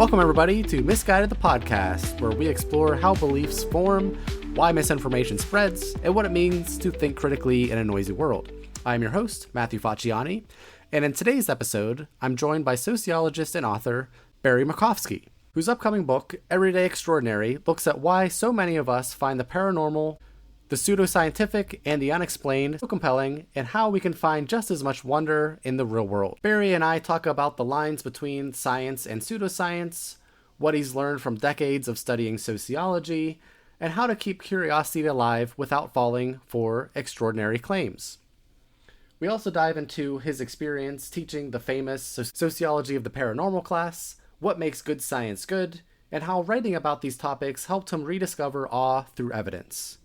Welcome, everybody, to Misguided the Podcast, where we explore how beliefs form, why misinformation spreads, and what it means to think critically in a noisy world. I'm your host, Matthew Facciani, and in today's episode, I'm joined by sociologist and author Barry Markovsky, whose upcoming book, Everyday Extraordinary, looks at why so many of us find the paranormal, the pseudoscientific, and the unexplained so compelling, and how we can find just as much wonder in the real world. Barry and I talk about the lines between science and pseudoscience, what he's learned from decades of studying sociology, and how to keep curiosity alive without falling for extraordinary claims. We also dive into his experience teaching the famous Sociology of the Paranormal class, what makes good science good, and how writing about these topics helped him rediscover awe through evidence.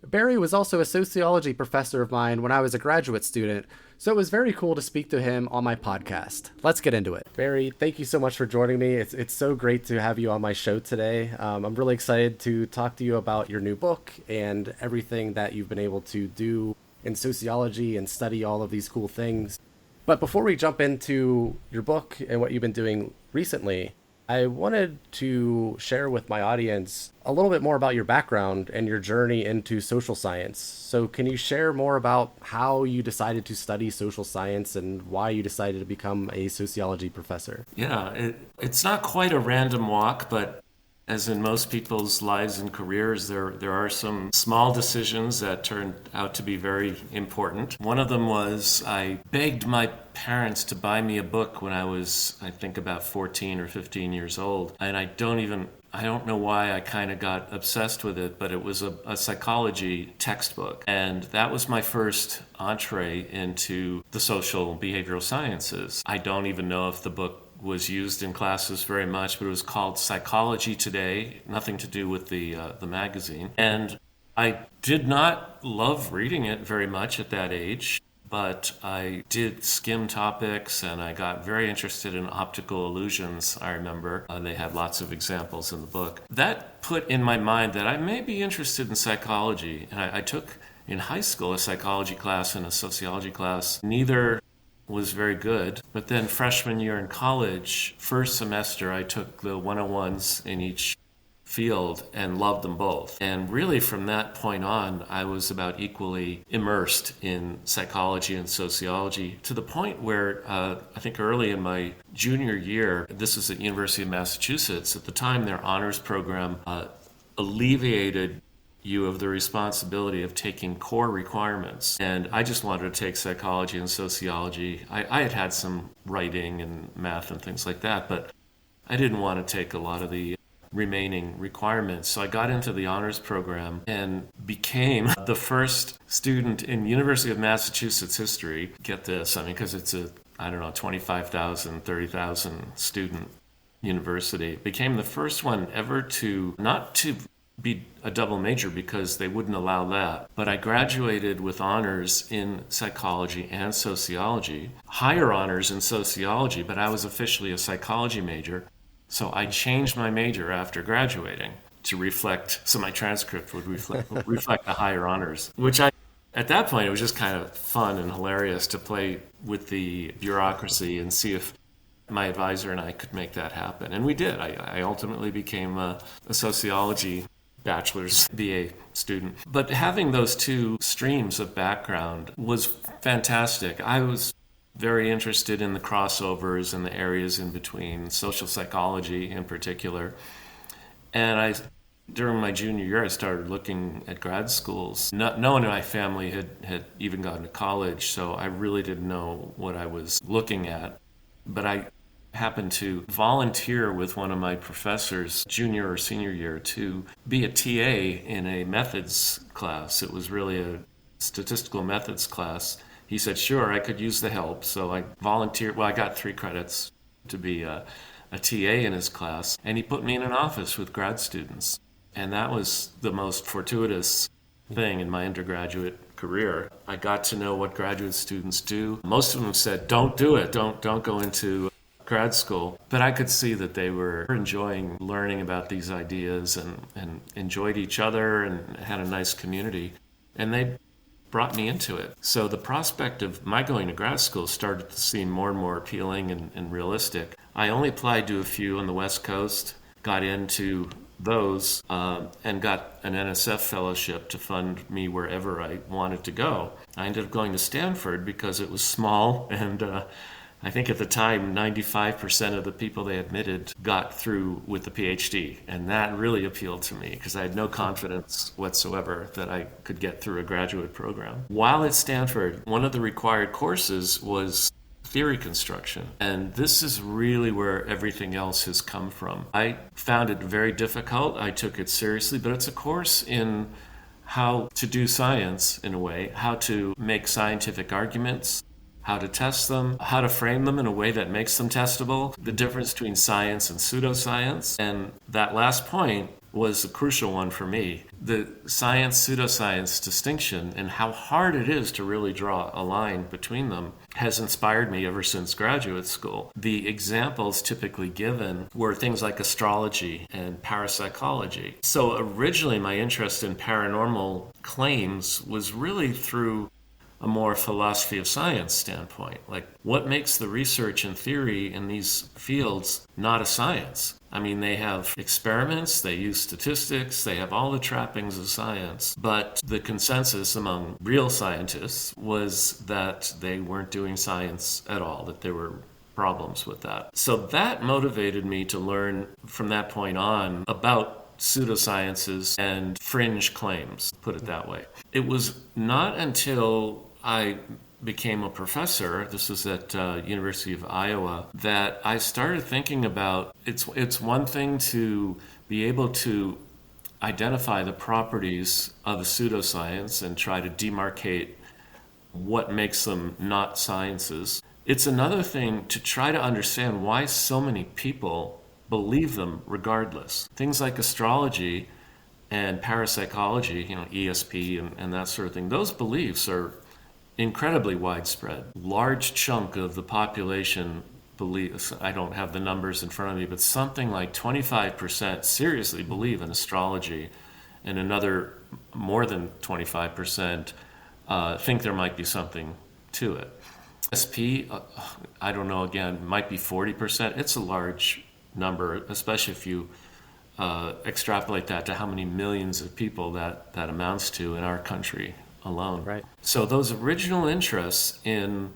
Barry was also a sociology professor of mine when I was a graduate student, so it was very cool to speak to him on my podcast. Let's get into it. Barry, thank you so much for joining me. It's so great to have you on my show today. I'm really excited to talk to you about your new book and everything that you've been able to do in sociology and study all of these cool things. But before we jump into your book and what you've been doing recently, I wanted to share with my audience a little bit more about your background and your journey into social science. So can you share more about how you decided to study social science and why you decided to become a sociology professor? Yeah, it's not quite a random walk, but as in most people's lives and careers, there are some small decisions that turned out to be very important. One of them was I begged my parents to buy me a book when I was, I think, about 14 or 15 years old. And I don't know why I kind of got obsessed with it, but it was a psychology textbook. And that was my first entree into the social behavioral sciences. I don't even know if the book was used in classes very much, but it was called Psychology Today, nothing to do with the magazine. And I did not love reading it very much at that age, but I did skim topics and I got very interested in optical illusions, I remember. They had lots of examples in the book. That put in my mind that I may be interested in psychology. And I took in high school a psychology class and a sociology class. Neither was very good, but then freshman year in college, first semester, I took the 101s in each field and loved them both. And really from that point on, I was about equally immersed in psychology and sociology to the point where I think early in my junior year, this was at University of Massachusetts, at the time their honors program alleviated you of the responsibility of taking core requirements. And I just wanted to take psychology and sociology. I had some writing and math and things like that, but I didn't want to take a lot of the remaining requirements. So I got into the honors program and became the first student in University of Massachusetts history. Get this, because it's 25,000, 30,000 student university. Became the first one ever not to be a double major because they wouldn't allow that. But I graduated with honors in psychology and sociology, higher honors in sociology, but I was officially a psychology major. So I changed my major after graduating to reflect, so my transcript would reflect the higher honors, which at that point, it was just kind of fun and hilarious to play with the bureaucracy and see if my advisor and I could make that happen. And we did. I ultimately became a sociology bachelor's BA student. But having those two streams of background was fantastic. I was very interested in the crossovers and the areas in between, social psychology in particular. And during my junior year, I started looking at grad schools. No one in my family had even gotten to college, so I really didn't know what I was looking at. But I happened to volunteer with one of my professors junior or senior year to be a TA in a methods class. It was really a statistical methods class. He said, sure, I could use the help. So I volunteered. Well, I got 3 credits to be a TA in his class. And he put me in an office with grad students. And that was the most fortuitous thing in my undergraduate career. I got to know what graduate students do. Most of them said, don't do it. Don't go into grad school. But I could see that they were enjoying learning about these ideas and enjoyed each other and had a nice community. And they brought me into it. So the prospect of my going to grad school started to seem more and more appealing and realistic. I only applied to a few on the West Coast, got into those, and got an NSF fellowship to fund me wherever I wanted to go. I ended up going to Stanford because it was small, and I think at the time 95% of the people they admitted got through with the PhD, and that really appealed to me because I had no confidence whatsoever that I could get through a graduate program. While at Stanford, one of the required courses was theory construction. And this is really where everything else has come from. I found it very difficult. I took it seriously, but it's a course in how to do science in a way, how to make scientific arguments, how to test them, how to frame them in a way that makes them testable, the difference between science and pseudoscience. And that last point was a crucial one for me. The science-pseudoscience distinction and how hard it is to really draw a line between them has inspired me ever since graduate school. The examples typically given were things like astrology and parapsychology. So originally my interest in paranormal claims was really through a more philosophy of science standpoint. Like, what makes the research and theory in these fields not a science? I mean, they have experiments, they use statistics, they have all the trappings of science, but the consensus among real scientists was that they weren't doing science at all, that there were problems with that. So that motivated me to learn from that point on about pseudosciences and fringe claims, put it that way. It was not until I became a professor, this was at University of Iowa, that I started thinking about it's one thing to be able to identify the properties of a pseudoscience and try to demarcate what makes them not sciences. It's another thing to try to understand why so many people believe them regardless. Things like astrology and parapsychology, ESP and that sort of thing, those beliefs are incredibly widespread. Large chunk of the population believes, I don't have the numbers in front of me, but something like 25% seriously believe in astrology, and another more than 25% think there might be something to it. ESP, I don't know, again, might be 40%. It's a large number, especially if you extrapolate that to how many millions of people that amounts to in our country alone. Right. So those original interests in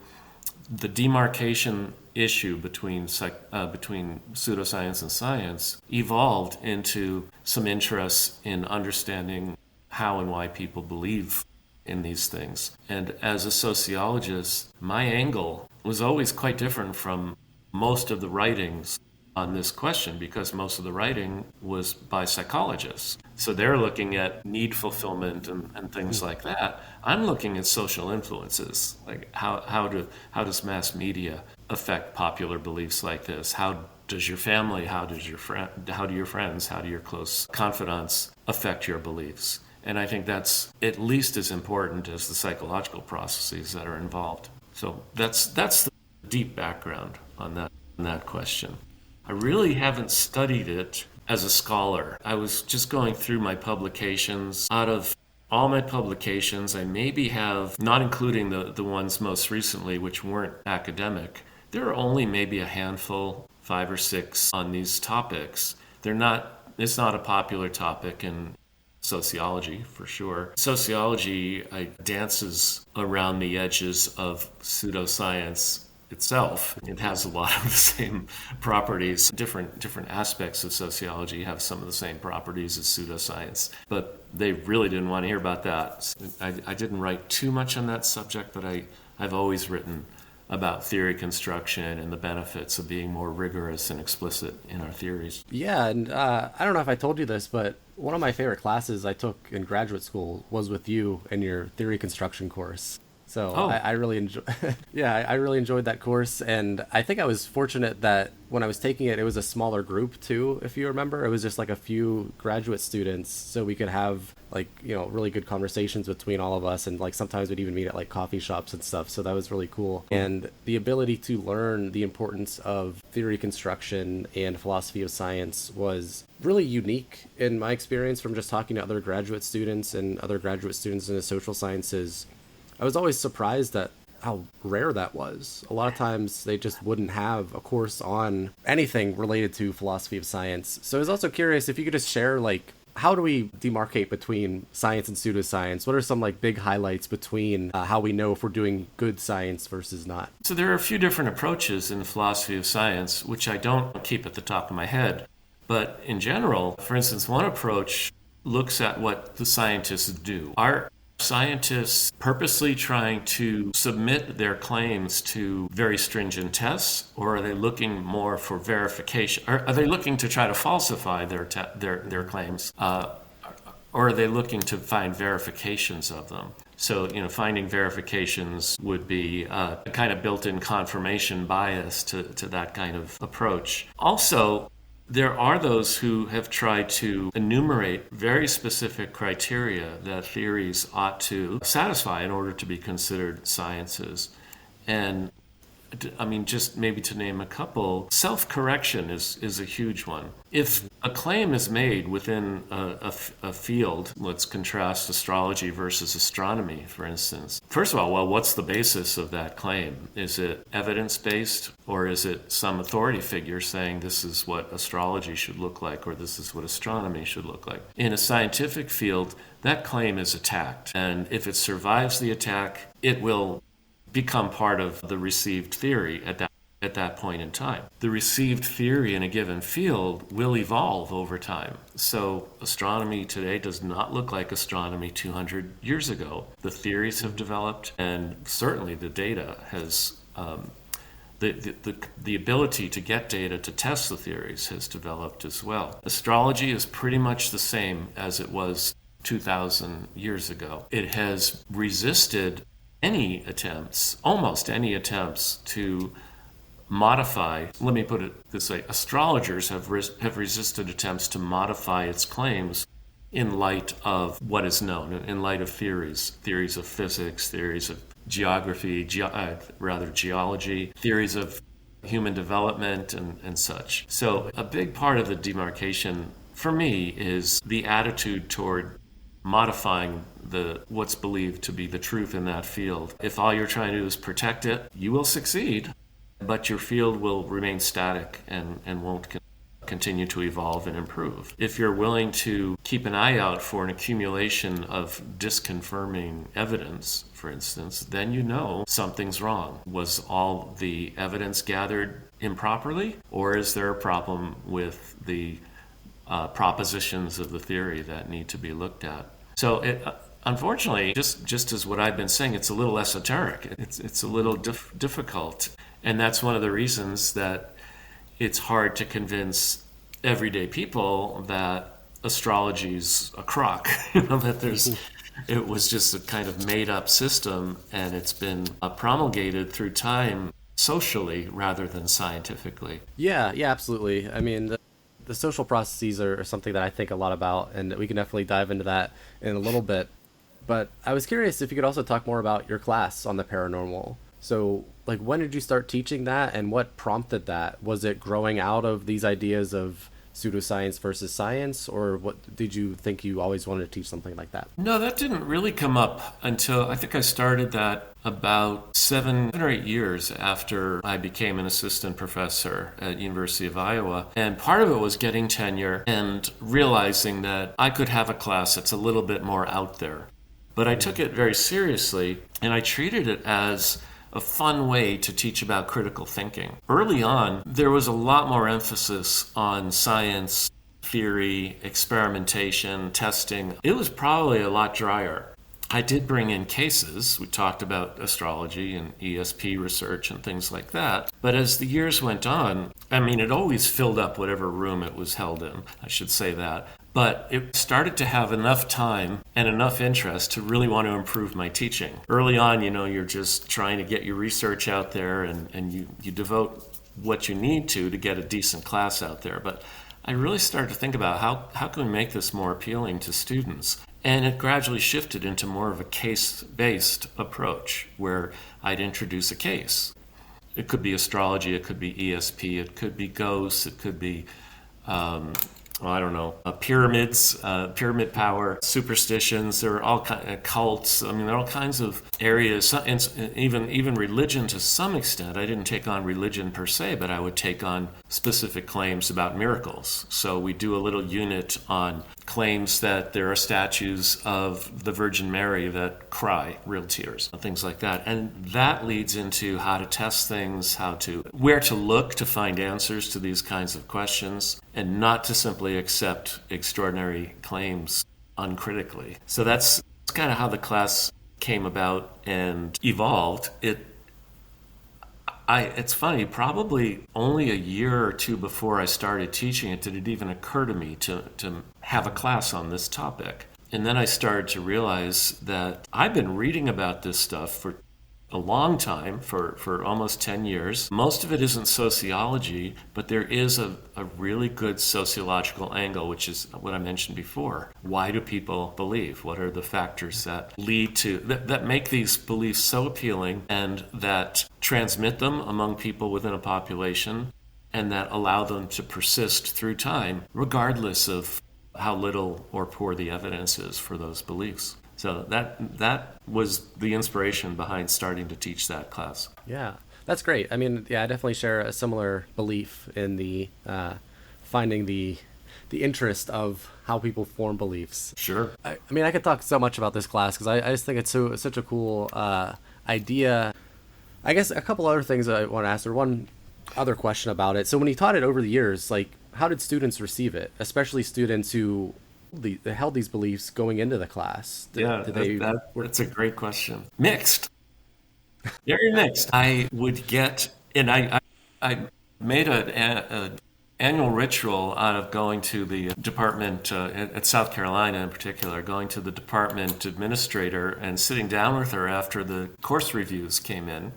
the demarcation issue between pseudoscience and science evolved into some interests in understanding how and why people believe in these things. And as a sociologist, my angle was always quite different from most of the writings on this question, because most of the writing was by psychologists. So they're looking at need fulfillment and things like that. I'm looking at social influences, like how does mass media affect popular beliefs like this? How does your family, how do your friends, how do your close confidants affect your beliefs? And I think that's at least as important as the psychological processes that are involved. So that's the deep background on that question. I really haven't studied it as a scholar. I was just going through my publications. Out of all my publications, I maybe have, not including the ones most recently, which weren't academic, there are only maybe a handful, 5 or 6 on these topics. It's not a popular topic in sociology, for sure. Sociology dances around the edges of pseudoscience itself. It has a lot of the same properties. Different aspects of sociology have some of the same properties as pseudoscience, but they really didn't want to hear about that. I didn't write too much on that subject, but I've always written about theory construction and the benefits of being more rigorous and explicit in our theories. Yeah, and I don't know if I told you this, but one of my favorite classes I took in graduate school was with you in your theory construction course. So I really I really enjoyed that course, and I think I was fortunate that when I was taking it, it was a smaller group too, if you remember. It was just like a few graduate students, so we could have really good conversations between all of us, and like sometimes we'd even meet at like coffee shops and stuff, so that was really cool. And the ability to learn the importance of theory construction and philosophy of science was really unique in my experience from just talking to other graduate students and other graduate students in the social sciences. I was always surprised at how rare that was. A lot of times they just wouldn't have a course on anything related to philosophy of science. So I was also curious if you could just share, like, how do we demarcate between science and pseudoscience? What are some like big highlights between how we know if we're doing good science versus not? So there are a few different approaches in the philosophy of science, which I don't keep at the top of my head. But in general, for instance, one approach looks at what the scientists do. Are scientists purposely trying to submit their claims to very stringent tests, or are they looking more for verification? Are they looking to try to falsify their claims? Or are they looking to find verifications of them? So, finding verifications would be a kind of built-in confirmation bias to that kind of approach. Also, there are those who have tried to enumerate very specific criteria that theories ought to satisfy in order to be considered sciences. And just maybe to name a couple, self-correction is a huge one. If a claim is made within a field, let's contrast astrology versus astronomy, for instance. First of all, well, what's the basis of that claim? Is it evidence-based, or is it some authority figure saying this is what astrology should look like, or this is what astronomy should look like? In a scientific field, that claim is attacked. And if it survives the attack, it will become part of the received theory at that point in time. The received theory in a given field will evolve over time. So astronomy today does not look like astronomy 200 years ago. The theories have developed, and certainly the data has the ability to get data to test the theories has developed as well. Astrology is pretty much the same as it was 2,000 years ago. It has resisted almost any attempts to modify, let me put it this way, astrologers have resisted attempts to modify its claims in light of what is known, in light of theories of physics, theories of geography, geology, theories of human development and such. So a big part of the demarcation for me is the attitude toward modifying what's believed to be the truth in that field. If all you're trying to do is protect it, you will succeed, but your field will remain static and won't continue to evolve and improve. If you're willing to keep an eye out for an accumulation of disconfirming evidence, for instance, then you know something's wrong. Was all the evidence gathered improperly, or is there a problem with the propositions of the theory that need to be looked at? So unfortunately, just as what I've been saying, it's a little esoteric. It's a little difficult. And that's one of the reasons that it's hard to convince everyday people that astrology's a crock, that it was just a kind of made-up system, and it's been promulgated through time socially rather than scientifically. Yeah, absolutely. I mean, the social processes are something that I think a lot about, and we can definitely dive into that in a little bit. But I was curious if you could also talk more about your class on the paranormal. So, like, when did you start teaching that, and what prompted that? Was it growing out of these ideas of pseudoscience versus science, or what did you think you always wanted to teach something like that? No, that didn't really come up until I think I started that about 7 or 8 years after I became an assistant professor at University of Iowa. And part of it was getting tenure and realizing that I could have a class that's a little bit more out there. But I took it very seriously, and I treated it as a fun way to teach about critical thinking. Early on, there was a lot more emphasis on science, theory, experimentation, testing. It was probably a lot drier. I did bring in cases. We talked about astrology and ESP research and things like that. But as the years went on, it always filled up whatever room it was held in. I should say that. But it started to have enough time and enough interest to really want to improve my teaching. Early on, you're just trying to get your research out there and you devote what you need to get a decent class out there. But I really started to think about how can we make this more appealing to students? And it gradually shifted into more of a case-based approach where I'd introduce a case. It could be astrology, it could be ESP, it could be ghosts, it could be I don't know, pyramids, pyramid power, superstitions. There are all kinds of cults. I mean, there are all kinds of areas. Even religion to some extent. I didn't take on religion per se, but I would take on specific claims about miracles. So we do a little unit on claims that there are statues of the Virgin Mary that cry real tears, things like that. And that leads into how to test things, where to look to find answers to these kinds of questions, and not to simply accept extraordinary claims uncritically. So that's kind of how the class came about and evolved. It's funny, probably only a year or two before I started teaching it did it even occur to me to have a class on this topic. And then I started to realize that I've been reading about this stuff for a long time, for almost 10 years. Most of it isn't sociology, but there is a really good sociological angle, which is what I mentioned before. Why do people believe? What are the factors that lead to, that make these beliefs so appealing and that transmit them among people within a population and that allow them to persist through time, regardless of how little or poor the evidence is for those beliefs. So that was the inspiration behind starting to teach that class. Yeah, that's great. I mean, yeah, I definitely share a similar belief in the finding the interest of how people form beliefs. Sure. I mean, I could talk so much about this class because I just think it's such a cool idea. I guess a couple other things I want to ask, or one other question about it. So when you taught it over the years, like, how did students receive it, especially students who they held these beliefs going into the class? That's a great question. Mixed. Very mixed. I would get, and I made an annual ritual out of going to the department at South Carolina in particular, going to the department administrator and sitting down with her after the course reviews came in.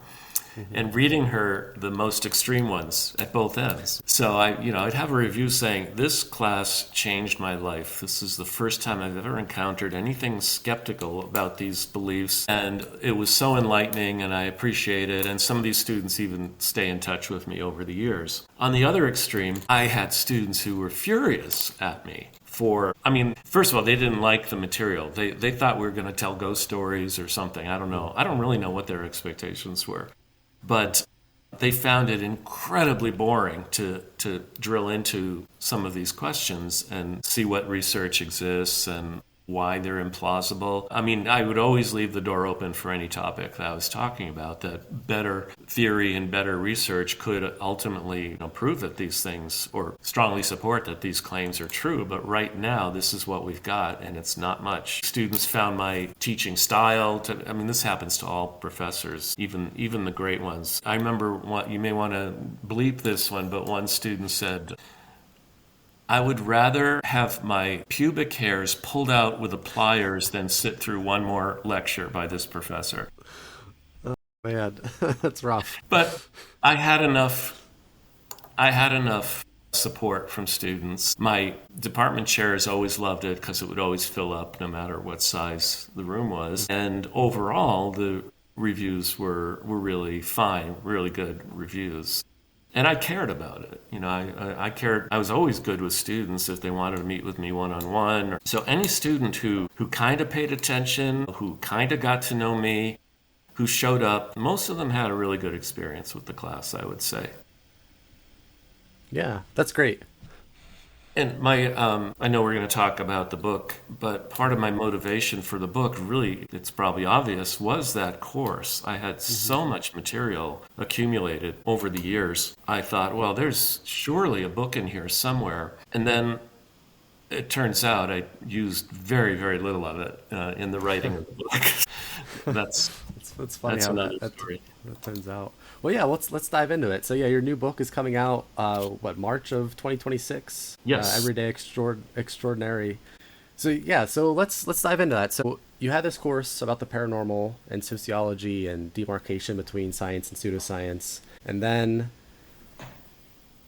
And reading her the most extreme ones at both ends. So I'd have a review saying, this class changed my life. This is the first time I've ever encountered anything skeptical about these beliefs. And it was so enlightening and I appreciate it. And some of these students even stay in touch with me over the years. On the other extreme, I had students who were furious at me. First of all, they didn't like the material. They thought we were going to tell ghost stories or something. I don't know. I don't really know what their expectations were. But they found it incredibly boring to drill into some of these questions and see what research exists and why they're implausible. I mean, I would always leave the door open for any topic that I was talking about, that better theory and better research could ultimately prove that these things, or strongly support that these claims are true. But right now, this is what we've got, and it's not much. Students found my teaching style this happens to all professors, even the great ones. I remember you may want to bleep this one, but one student said, I would rather have my pubic hairs pulled out with the pliers than sit through one more lecture by this professor. Oh, man, that's rough. But I had enough support from students. My department chairs always loved it because it would always fill up no matter what size the room was. And overall, the reviews were really fine, really good reviews. And I cared about it. I cared. I was always good with students if they wanted to meet with me one-on-one. So any student who kind of paid attention, who kind of got to know me, who showed up, most of them had a really good experience with the class, I would say. Yeah, that's great. And I know we're going to talk about the book, but part of my motivation for the book, really, it's probably obvious, was that course. I had so much material accumulated over the years. I thought, well, there's surely a book in here somewhere. And then it turns out I used very, very little of it in the writing of the book. That's funny how that turns out. Well, yeah, let's dive into it. So, yeah, your new book is coming out, March of 2026? Yes. Everyday Extraordinary. So, yeah, so let's dive into that. So, you had this course about the paranormal and sociology and demarcation between science and pseudoscience. And then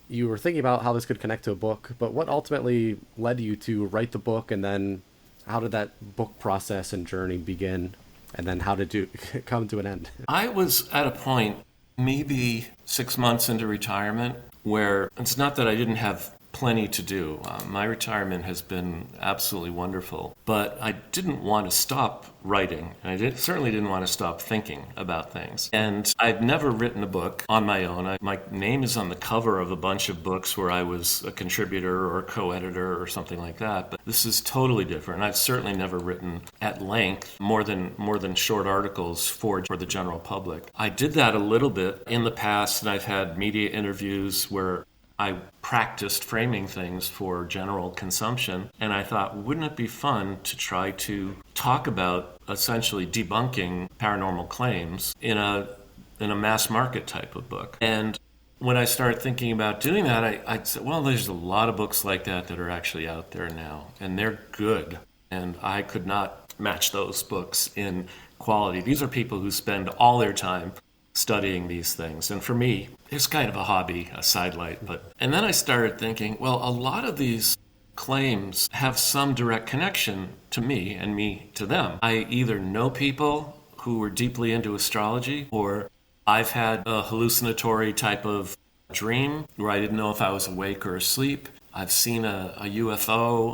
you were thinking about how this could connect to a book. But what ultimately led you to write the book? And then how did that book process and journey begin? And then how did it come to an end? I was at a point, maybe 6 months into retirement, where it's not that I didn't have plenty to do. My retirement has been absolutely wonderful, but I didn't want to stop writing. Certainly didn't want to stop thinking about things. And I've never written a book on my own. My name is on the cover of a bunch of books where I was a contributor or a co-editor or something like that, but this is totally different. I've certainly never written at length more than short articles for the general public. I did that a little bit in the past, and I've had media interviews where I practiced framing things for general consumption, and I thought, wouldn't it be fun to try to talk about essentially debunking paranormal claims in a mass market type of book? And when I started thinking about doing that, I said, well, there's a lot of books like that are actually out there now, and they're good, and I could not match those books in quality. These are people who spend all their time studying these things. And for me, it's kind of a hobby, a sidelight. And then I started thinking, well, a lot of these claims have some direct connection to me and me to them. I either know people who were deeply into astrology, or I've had a hallucinatory type of dream where I didn't know if I was awake or asleep. I've seen a UFO.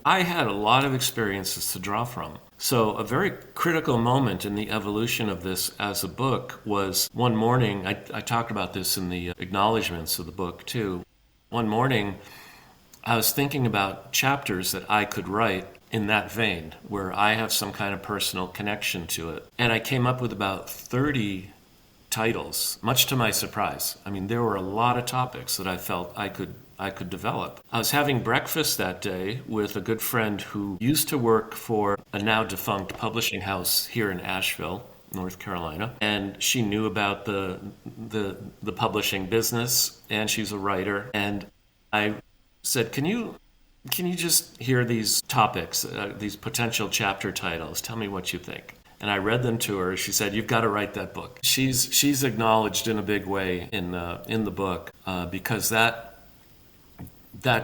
I had a lot of experiences to draw from. So a very critical moment in the evolution of this as a book was one morning, I talked about this in the acknowledgments of the book too. One morning, I was thinking about chapters that I could write in that vein, where I have some kind of personal connection to it. And I came up with about 30 titles, much to my surprise. There were a lot of topics that I felt I could develop. I was having breakfast that day with a good friend who used to work for a now defunct publishing house here in Asheville, North Carolina, and she knew about the publishing business, and she's a writer. And I said, "Can you just hear these topics, these potential chapter titles? Tell me what you think." And I read them to her. She said, "You've got to write that book." She's acknowledged in a big way in the book because that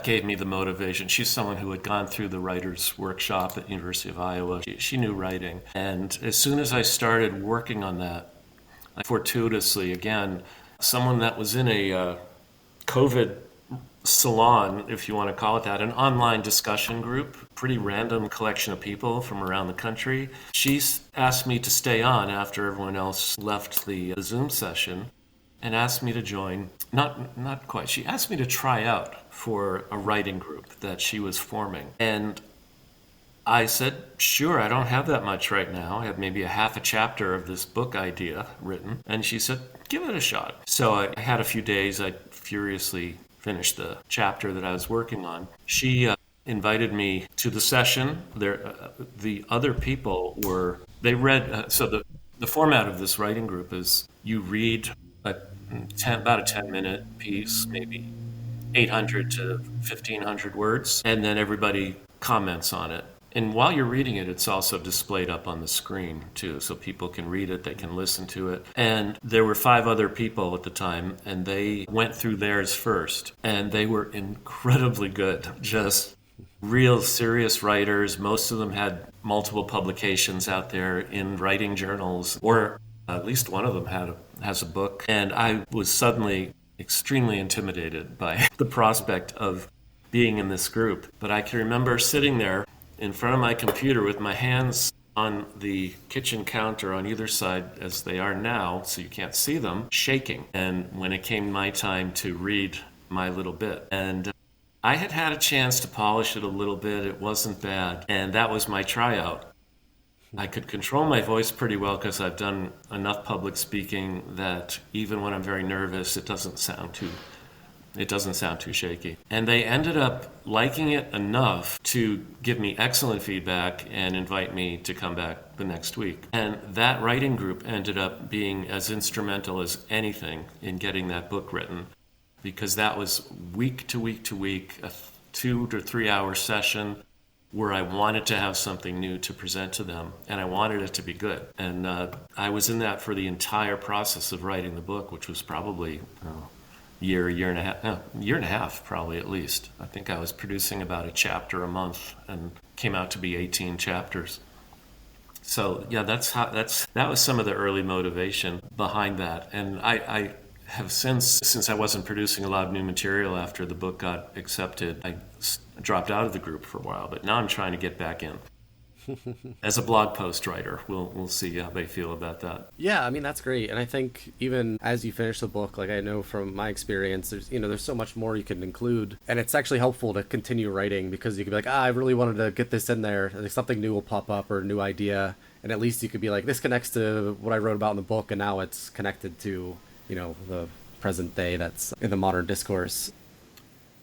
gave me the motivation. She's someone who had gone through the writer's workshop at the University of Iowa. She knew writing. And as soon as I started working on that, fortuitously, again, someone that was in a COVID salon, if you want to call it that, an online discussion group, pretty random collection of people from around the country. She asked me to stay on after everyone else left the Zoom session and asked me to join. Not quite. She asked me to try out for a writing group that she was forming. And I said, sure, I don't have that much right now. I have maybe a half a chapter of this book idea written. And she said, give it a shot. So I had a few days. I furiously finished the chapter that I was working on. She invited me to the session. The other people read, so the format of this writing group is you read about a 10-minute piece, maybe 800 to 1,500 words, and then everybody comments on it. And while you're reading it, it's also displayed up on the screen, too, so people can read it, they can listen to it. And there were 5 other people at the time, and they went through theirs first, and they were incredibly good, just real serious writers. Most of them had multiple publications out there in writing journals, or at least one of them has a book. And I was suddenly extremely intimidated by the prospect of being in this group. But I can remember sitting there in front of my computer with my hands on the kitchen counter on either side, as they are now, so you can't see them, shaking. And when it came my time to read my little bit, and I had a chance to polish it a little bit. It wasn't bad. And that was my tryout. I could control my voice pretty well because I've done enough public speaking that even when I'm very nervous, it doesn't sound too shaky. And they ended up liking it enough to give me excellent feedback and invite me to come back the next week. And that writing group ended up being as instrumental as anything in getting that book written, because that was week to week to week, a 2 to 3 hour session where I wanted to have something new to present to them, and I wanted it to be good. And I was in that for the entire process of writing the book, which was probably year and a half, probably at least. I think I was producing about a chapter a month, and came out to be 18 chapters. So yeah, that was some of the early motivation behind that. And have since I wasn't producing a lot of new material after the book got accepted, I dropped out of the group for a while, but now I'm trying to get back in. As a blog post writer, we'll see how they feel about that. Yeah, I mean, that's great. And I think even as you finish the book, like I know from my experience, there's so much more you can include. And it's actually helpful to continue writing because you can be like, I really wanted to get this in there. Like something new will pop up or a new idea. And at least you could be like, this connects to what I wrote about in the book. And now it's connected to, the present day that's in the modern discourse.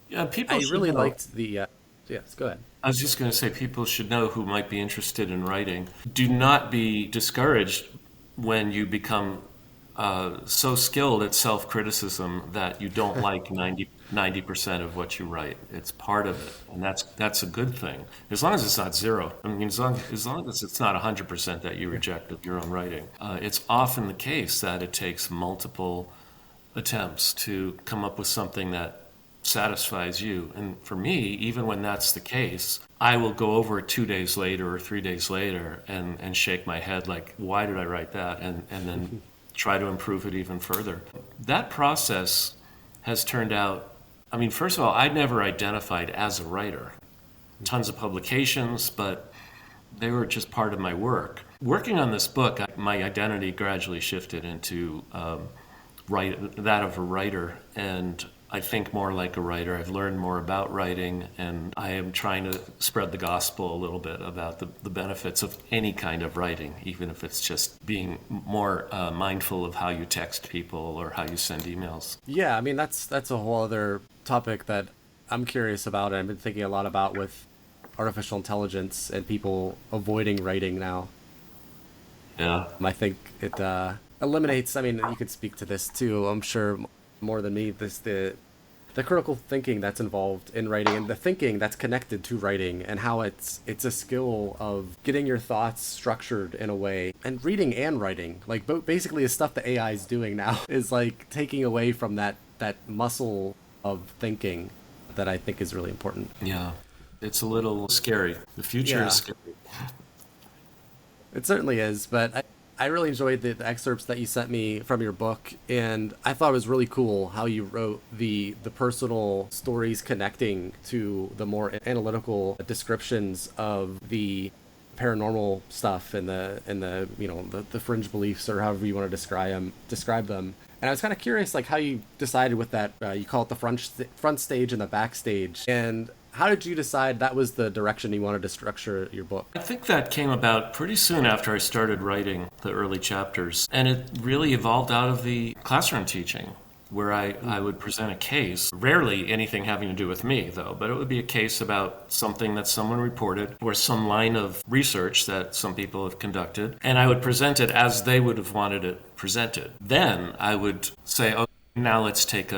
Yeah, people I really know. liked the, yes, go ahead. I was just going to say, people should know who might be interested in writing. Do not be discouraged when you become so skilled at self-criticism that you don't like 90% of what you write. It's part of it, and that's a good thing. As long as it's not zero. I mean, as long as it's not 100% that you reject of your own writing. It's often the case that it takes multiple attempts to come up with something that satisfies you. And for me, even when that's the case, I will go over it 2 days later or 3 days later and shake my head like, why did I write that? And then try to improve it even further. That process has turned out, I mean, first of all, I never identified as a writer. Tons of publications, but they were just part of my work. Working on this book, my identity gradually shifted into that of a writer, and I think more like a writer. I've learned more about writing, and I am trying to spread the gospel a little bit about the benefits of any kind of writing, even if it's just being more mindful of how you text people or how you send emails. Yeah, I mean, that's a whole other topic that I'm curious about and I've been thinking a lot about with artificial intelligence and people avoiding writing now. Yeah. I think it eliminates, I mean, you could speak to this too, I'm sure more than me, the critical thinking that's involved in writing and the thinking that's connected to writing and how it's a skill of getting your thoughts structured in a way. And reading and writing, like basically the stuff the AI is doing now is like taking away from that muscle of thinking that I think is really important. Yeah. It's a little scary. The future is scary. It certainly is, but I really enjoyed the excerpts that you sent me from your book, and I thought it was really cool how you wrote the personal stories connecting to the more analytical descriptions of the paranormal stuff and the fringe beliefs or however you want to describe them. And I was kind of curious, like how you decided with that. You call it the front stage and the backstage, and how did you decide that was the direction you wanted to structure your book? I think that came about pretty soon after I started writing the early chapters. And it really evolved out of the classroom teaching, where I would present a case, rarely anything having to do with me, though, but it would be a case about something that someone reported or some line of research that some people have conducted. And I would present it as they would have wanted it presented. Then I would say, okay, now let's take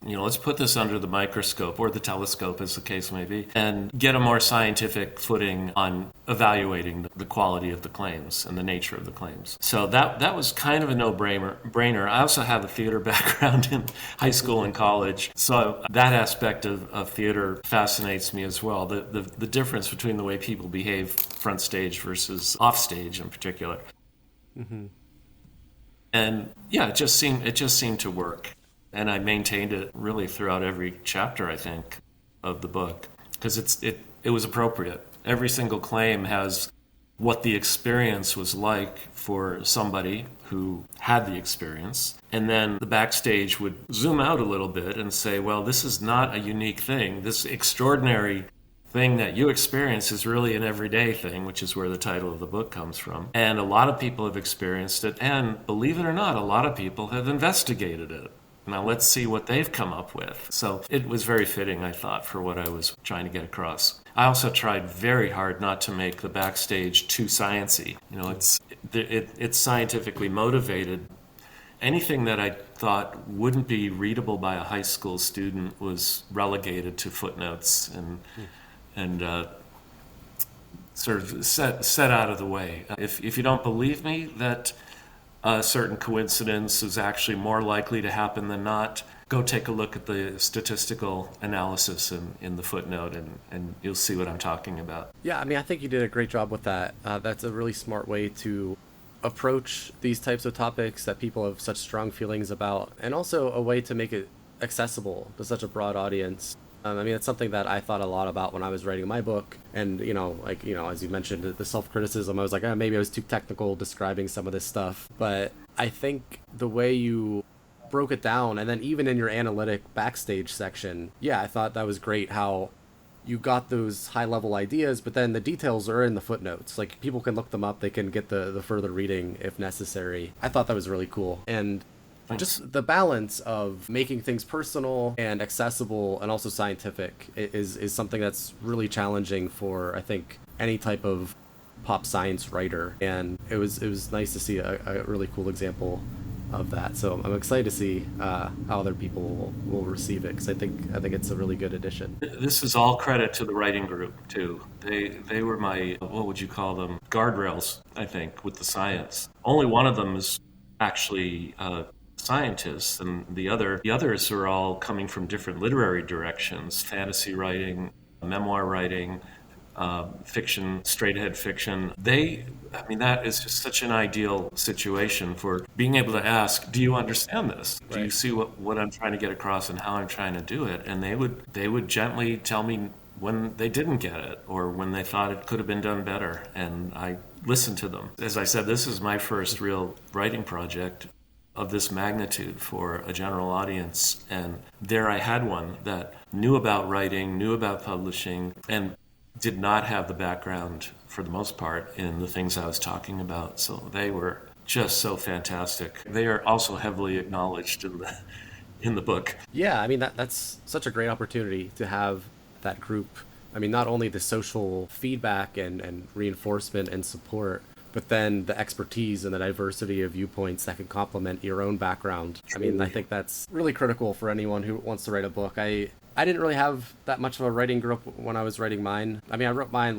let's put this under the microscope or the telescope, as the case may be, and get a more scientific footing on evaluating the quality of the claims and the nature of the claims. So that was kind of a no-brainer. I also have a theater background in high school and college, so that aspect of theater fascinates me as well, the difference between the way people behave front stage versus off stage in particular. Mm-hmm. And yeah, it just seemed to work. And I maintained it really throughout every chapter, I think, of the book, because it was appropriate. Every single claim has what the experience was like for somebody who had the experience. And then the backstage would zoom out a little bit and say, well, this is not a unique thing. This extraordinary thing that you experience is really an everyday thing, which is where the title of the book comes from. And a lot of people have experienced it. And believe it or not, a lot of people have investigated it. Now let's see what they've come up with. So it was very fitting, I thought, for what I was trying to get across. I also tried very hard not to make the backstage too sciencey. It's scientifically motivated. Anything that I thought wouldn't be readable by a high school student was relegated to footnotes and sort of set out of the way. If you don't believe me that a certain coincidence is actually more likely to happen than not, go take a look at the statistical analysis in the footnote and you'll see what I'm talking about. Yeah, I mean, I think you did a great job with that. That's a really smart way to approach these types of topics that people have such strong feelings about, and also a way to make it accessible to such a broad audience. I mean, it's something that I thought a lot about when I was writing my book. And, as you mentioned, the self-criticism, I was like, maybe I was too technical describing some of this stuff. But I think the way you broke it down, and then even in your analytic backstage section, yeah, I thought that was great how you got those high-level ideas, but then the details are in the footnotes. Like, people can look them up, they can get the further reading if necessary. I thought that was really cool. And just the balance of making things personal and accessible and also scientific is something that's really challenging for, I think, any type of pop science writer. And it was nice to see a really cool example of that. So I'm excited to see how other people will receive it, because I think it's a really good addition. This is all credit to the writing group too. They were my, what would you call them, guardrails, I think, with the science. Only one of them is actually scientists, and the others are all coming from different literary directions: fantasy writing, memoir writing, fiction, straight ahead fiction. That is just such an ideal situation for being able to ask, do you understand this? Right. Do you see what I'm trying to get across and how I'm trying to do it? And they would gently tell me when they didn't get it or when they thought it could have been done better, and I listened to them. As I said, this is my first real writing project of this magnitude for a general audience, and there I had one that knew about writing, knew about publishing, and did not have the background, for the most part, in the things I was talking about. So they were just so fantastic. They are also heavily acknowledged in the book. Yeah, I mean, that's such a great opportunity to have that group. I mean, not only the social feedback and reinforcement and support, but then the expertise and the diversity of viewpoints that can complement your own background. I mean, I think that's really critical for anyone who wants to write a book. I didn't really have that much of a writing group when I was writing mine. I mean, I wrote mine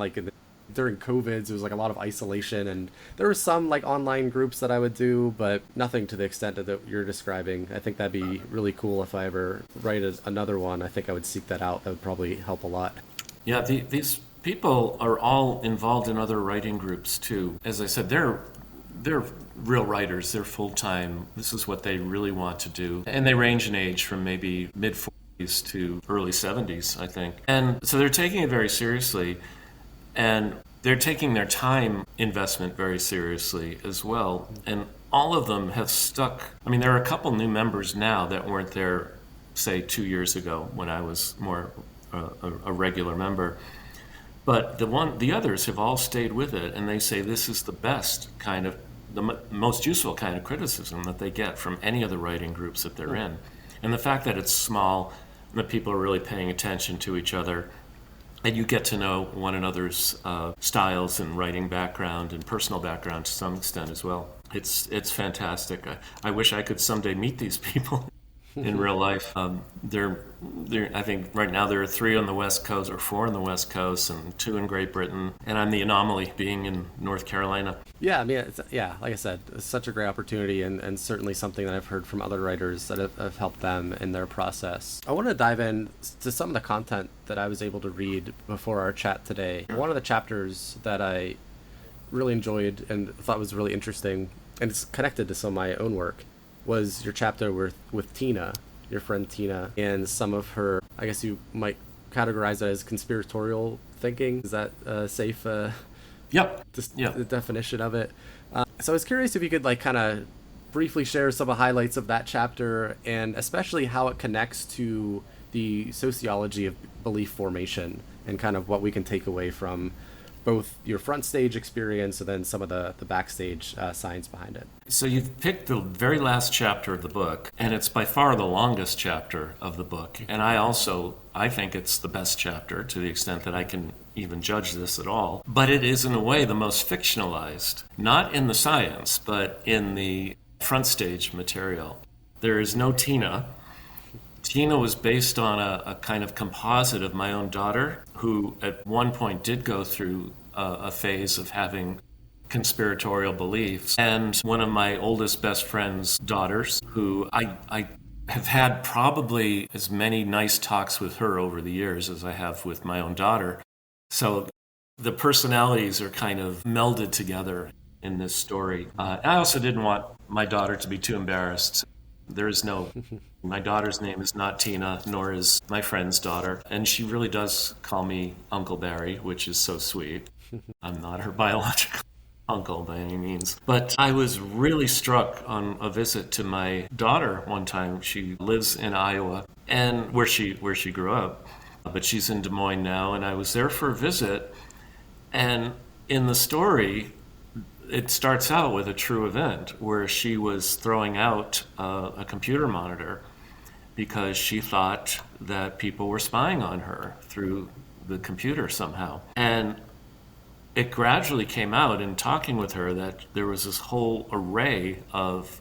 during COVID, so it was like a lot of isolation, and there were some like online groups that I would do, but nothing to the extent that you're describing. I think that'd be really cool if I ever write another one. I think I would seek that out. That would probably help a lot. Yeah, these people are all involved in other writing groups too. As I said, they're real writers. They're full-time. This is what they really want to do. And they range in age from maybe mid-40s to early 70s, I think. And so they're taking it very seriously, and they're taking their time investment very seriously as well. And all of them have stuck. I mean, there are a couple new members now that weren't there, say, 2 years ago when I was more a regular member. But the others have all stayed with it, and they say this is the best kind of, the most useful kind of criticism that they get from any of the writing groups that they're in. And the fact that it's small, and that people are really paying attention to each other, and you get to know one another's styles and writing background and personal background to some extent as well. It's fantastic. I wish I could someday meet these people in real life. I think right now there are 3 on the West Coast, or 4 on the West Coast, and 2 in Great Britain, and I'm the anomaly being in North Carolina. Yeah, I mean, like I said, it's such a great opportunity, and certainly something that I've heard from other writers that have helped them in their process. I want to dive in to some of the content that I was able to read before our chat today. One of the chapters that I really enjoyed and thought was really interesting, and it's connected to some of my own work, was your chapter with Tina, your friend Tina, and some of her, I guess you might categorize it as conspiratorial thinking. Is that safe? Yep. The definition of it. So I was curious if you could kind of briefly share some of the highlights of that chapter, and especially how it connects to the sociology of belief formation and kind of what we can take away from both your front stage experience and then some of the backstage science behind it. So you've picked the very last chapter of the book, and it's by far the longest chapter of the book. And I think it's the best chapter, to the extent that I can even judge this at all. But it is, in a way, the most fictionalized, not in the science, but in the front stage material. There is no Tina. Tina was based on a kind of composite of my own daughter, who at one point did go through a phase of having conspiratorial beliefs, and one of my oldest best friend's daughters, who I have had probably as many nice talks with her over the years as I have with my own daughter. So the personalities are kind of melded together in this story. I also didn't want my daughter to be too embarrassed. There is no, my daughter's name is not Tina, nor is my friend's daughter. And she really does call me Uncle Barry, which is so sweet. I'm not her biological uncle by any means. But I was really struck on a visit to my daughter one time. She lives in Iowa, and where she grew up, but she's in Des Moines now. And I was there for a visit, and in the story, it starts out with a true event where she was throwing out a computer monitor because she thought that people were spying on her through the computer somehow. And it gradually came out in talking with her that there was this whole array of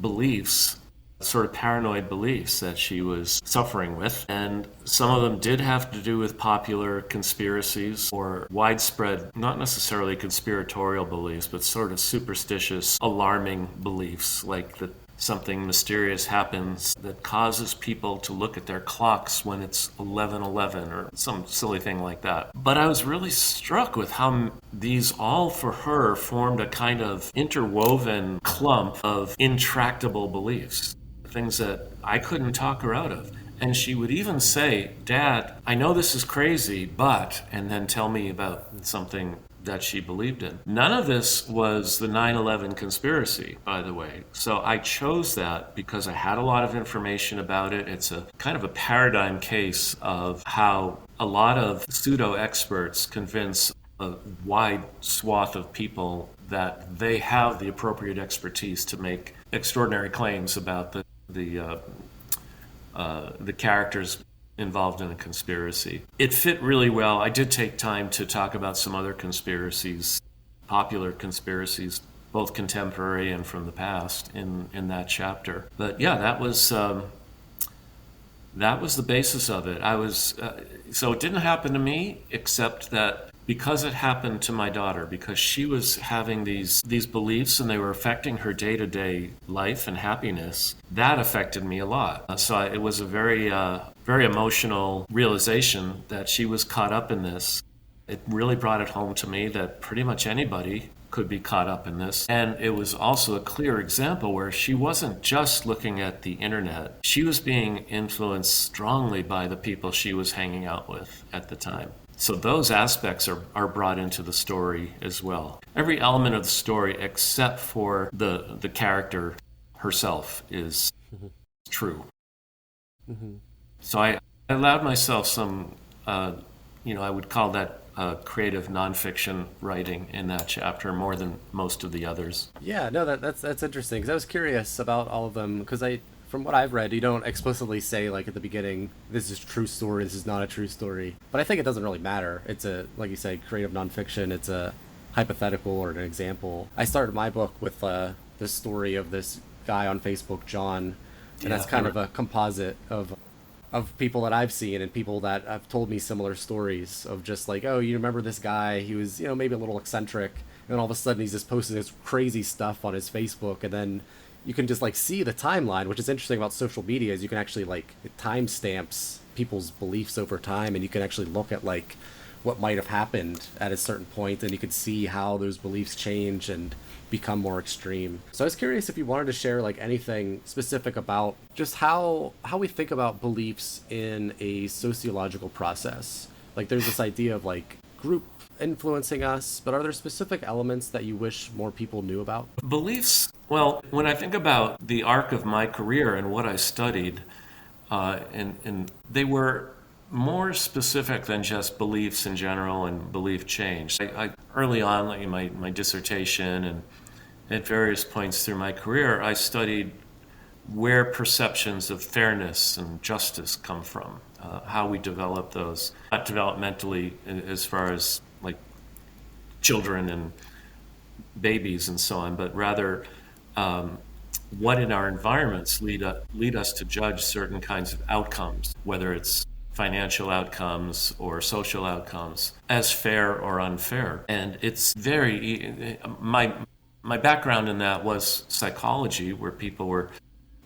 beliefs, sort of paranoid beliefs that she was suffering with. And some of them did have to do with popular conspiracies or widespread, not necessarily conspiratorial beliefs, but sort of superstitious, alarming beliefs, like that something mysterious happens that causes people to look at their clocks when it's 11:11 or some silly thing like that. But I was really struck with how these all for her formed a kind of interwoven clump of intractable beliefs, things that I couldn't talk her out of. And she would even say, "Dad, I know this is crazy, but," and then tell me about something that she believed in. None of this was the 9/11 conspiracy, by the way. So I chose that because I had a lot of information about it. It's a kind of a paradigm case of how a lot of pseudo-experts convince a wide swath of people that they have the appropriate expertise to make extraordinary claims about the characters involved in a conspiracy. It fit really well. I did take time to talk about some other conspiracies, popular conspiracies, both contemporary and from the past in that chapter. But yeah, that was the basis of it. So it didn't happen to me, except that because it happened to my daughter, because she was having these beliefs and they were affecting her day-to-day life and happiness, that affected me a lot. So it was a very emotional realization that she was caught up in this. It really brought it home to me that pretty much anybody could be caught up in this. And it was also a clear example where she wasn't just looking at the internet. She was being influenced strongly by the people she was hanging out with at the time. So those aspects are brought into the story as well. Every element of the story except for the character herself is true. Mm-hmm. So I allowed myself some, I would call that creative nonfiction writing in that chapter more than most of the others. Yeah, no, that's interesting because I was curious about all of them because from what I've read, you don't explicitly say, like, at the beginning, this is a true story, this is not a true story. But I think it doesn't really matter. It's like you say, creative nonfiction. It's a hypothetical or an example. I started my book with the story of this guy on Facebook, John, and that's kind of a composite of people that I've seen and people that have told me similar stories of just like, oh, you remember this guy? He was, maybe a little eccentric, and then all of a sudden he's just posting this crazy stuff on his Facebook, and then you can just like see the timeline, which is interesting about social media is you can actually like timestamps people's beliefs over time, and you can actually look at like what might have happened at a certain point, and you can see how those beliefs change and become more extreme. So I was curious if you wanted to share like anything specific about just how we think about beliefs in a sociological process. Like there's this idea of like group influencing us, but are there specific elements that you wish more people knew about? Beliefs. Well, when I think about the arc of my career and what I studied, and they were more specific than just beliefs in general and belief change. I early on, like in my dissertation and at various points through my career, I studied where perceptions of fairness and justice come from, how we develop those, not developmentally as far as like children and babies and so on, but rather what in our environments lead us to judge certain kinds of outcomes, whether it's financial outcomes or social outcomes, as fair or unfair. And it's my background in that was psychology, where people were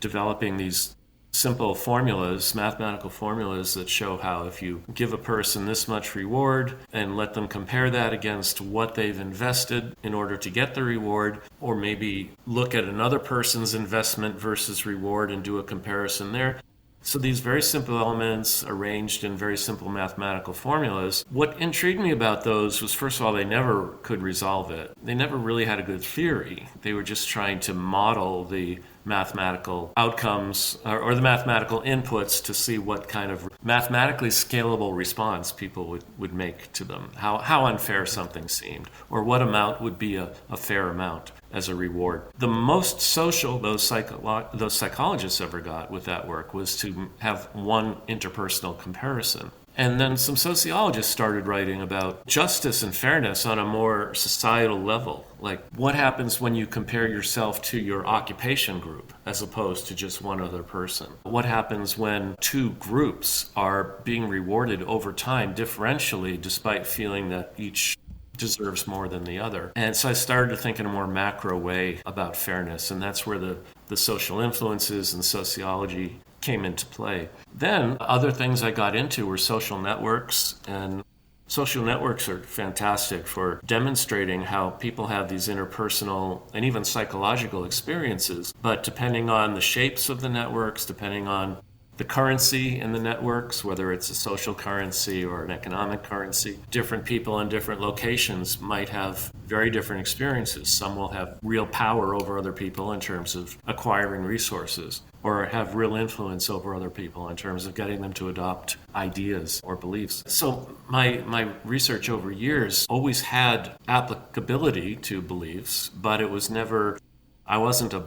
developing these simple formulas, mathematical formulas that show how if you give a person this much reward and let them compare that against what they've invested in order to get the reward, or maybe look at another person's investment versus reward and do a comparison there. So these very simple elements arranged in very simple mathematical formulas. What intrigued me about those was, first of all, they never could resolve it. They never really had a good theory. They were just trying to model the mathematical outcomes or the mathematical inputs to see what kind of mathematically scalable response people would make to them, how unfair something seemed, or what amount would be a fair amount as a reward. The most social those psychologists ever got with that work was to have one interpersonal comparison. And then some sociologists started writing about justice and fairness on a more societal level. Like, what happens when you compare yourself to your occupation group as opposed to just one other person? What happens when two groups are being rewarded over time differentially despite feeling that each deserves more than the other? And so I started to think in a more macro way about fairness, and that's where the social influences and sociology came into play. Then other things I got into were social networks, and social networks are fantastic for demonstrating how people have these interpersonal and even psychological experiences, but depending on the shapes of the networks, depending on the currency in the networks, whether it's a social currency or an economic currency, different people in different locations might have very different experiences. Some will have real power over other people in terms of acquiring resources, or have real influence over other people in terms of getting them to adopt ideas or beliefs. So my research over years always had applicability to beliefs, but it was never, I wasn't a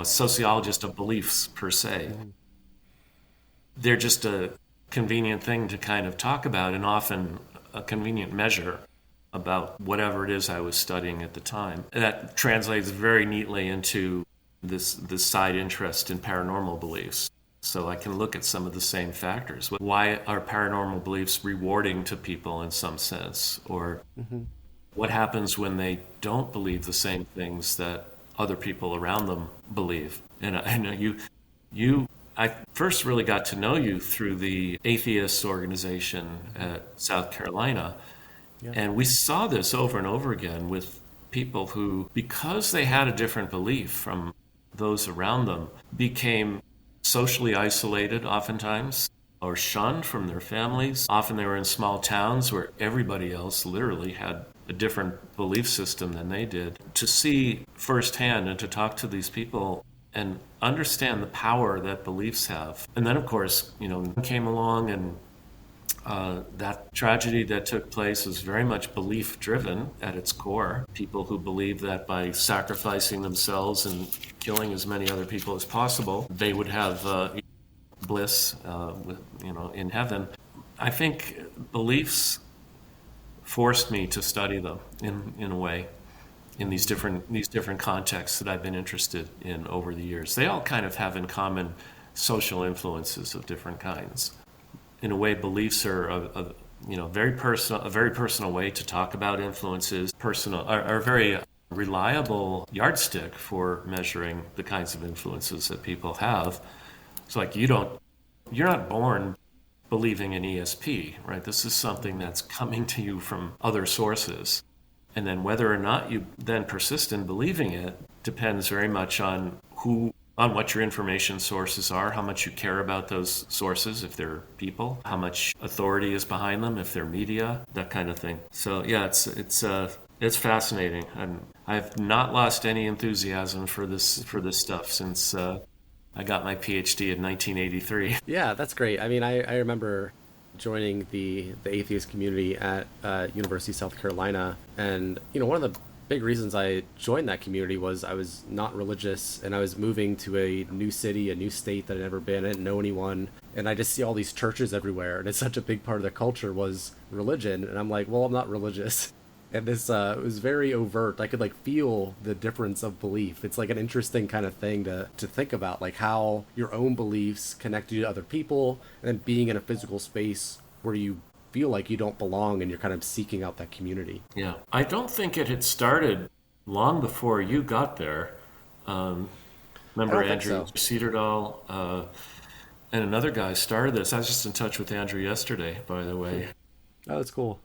sociologist of beliefs per se. Mm-hmm. They're just a convenient thing to kind of talk about, and often a convenient measure about whatever it is I was studying at the time. That translates very neatly into this side interest in paranormal beliefs. So I can look at some of the same factors. Why are paranormal beliefs rewarding to people in some sense? Or what happens when they don't believe the same things that other people around them believe? And I know I first really got to know you through the atheist organization at South Carolina. Yeah. And we saw this over and over again with people who, because they had a different belief from those around them, became socially isolated oftentimes, or shunned from their families. Often they were in small towns where everybody else literally had a different belief system than they did. To see firsthand and to talk to these people and understand the power that beliefs have. And then, of course, came along, and that tragedy that took place was very much belief-driven at its core. People who believed that by sacrificing themselves and killing as many other people as possible, they would have bliss, in heaven. I think beliefs forced me to study them in a way, in these different contexts that I've been interested in over the years. They all kind of have in common social influences of different kinds. In a way, beliefs are a very personal way to talk about influences. Are a very reliable yardstick for measuring the kinds of influences that people have. It's like you're not born believing in ESP, right? This is something that's coming to you from other sources. And then whether or not you then persist in believing it depends very much on what your information sources are, how much you care about those sources, if they're people, how much authority is behind them, if they're media, that kind of thing. So yeah, it's fascinating. I've not lost any enthusiasm for this stuff since I got my PhD in 1983. Yeah, that's great. I mean, I remember joining the atheist community at University of South Carolina, and one of the big reasons I joined that community was I was not religious, and I was moving to a new city, a new state that I'd never been. I didn't know anyone, and I just see all these churches everywhere, and it's such a big part of the culture was religion, and I'm like, well, I'm not religious. And this it was very overt. I could feel the difference of belief. It's an interesting kind of thing to think about, how your own beliefs connect you to other people, and then being in a physical space where you feel like you don't belong and you're kind of seeking out that community. Yeah. I don't think it had started long before you got there. Remember Andrew Cedardahl? and another guy started this. I was just in touch with Andrew yesterday, by the way. Oh, that's cool.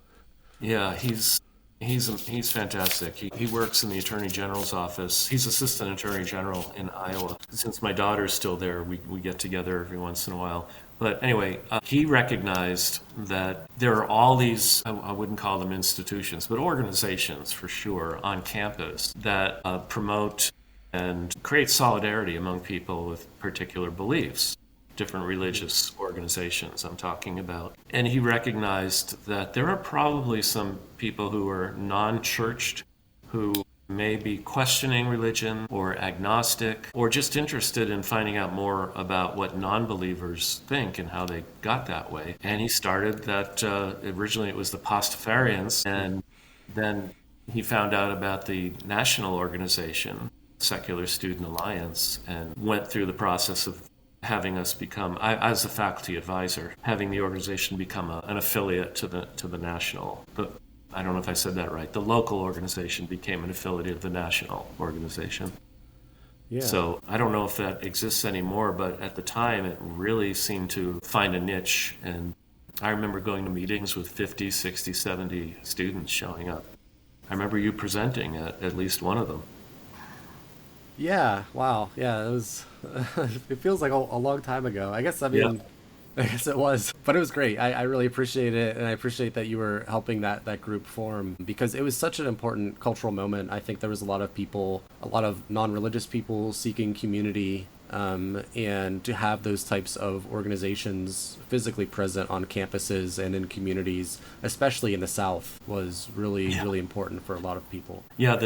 Yeah, he's fantastic. He works in the Attorney General's office. He's Assistant Attorney General in Iowa. Since my daughter's still there, we get together every once in a while. But anyway, he recognized that there are all these, I wouldn't call them institutions, but organizations for sure on campus that promote and create solidarity among people with particular beliefs. Different religious organizations I'm talking about. And he recognized that there are probably some people who are non-churched who may be questioning religion or agnostic or just interested in finding out more about what non-believers think and how they got that way. And he started that, originally it was the Pastafarians, and then he found out about the national organization, Secular Student Alliance, and went through the process of having us become, as a faculty advisor, having the organization become an affiliate to the national. I don't know if I said that right. The local organization became an affiliate of the national organization. Yeah. So I don't know if that exists anymore, but at the time it really seemed to find a niche. And I remember going to meetings with 50, 60, 70 students showing up. I remember you presenting at least one of them. Yeah. Wow. Yeah. It was. It feels like a long time ago. I guess. I mean, Yeah. I guess it was, but it was great. I really appreciate it, and I appreciate that you were helping that group form because it was such an important cultural moment. I think there was a lot of people, a lot of non-religious people seeking community, and to have those types of organizations physically present on campuses and in communities, especially in the South, was really important for a lot of people. Yeah,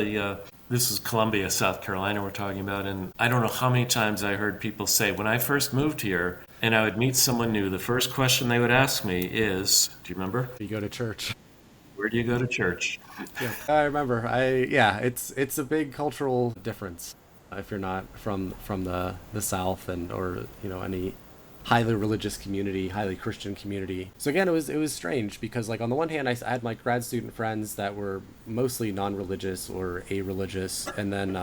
this is Columbia, South Carolina we're talking about, and I don't know how many times I heard people say, when I first moved here and I would meet someone new, the first question they would ask me is, do you remember? You go to church. Where do you go to church? Yeah, I remember. It's a big cultural difference if you're not from the South and or any highly religious community, highly Christian community. So again, it was strange because like on the one hand, I had my grad student friends that were mostly non-religious or a-religious, and then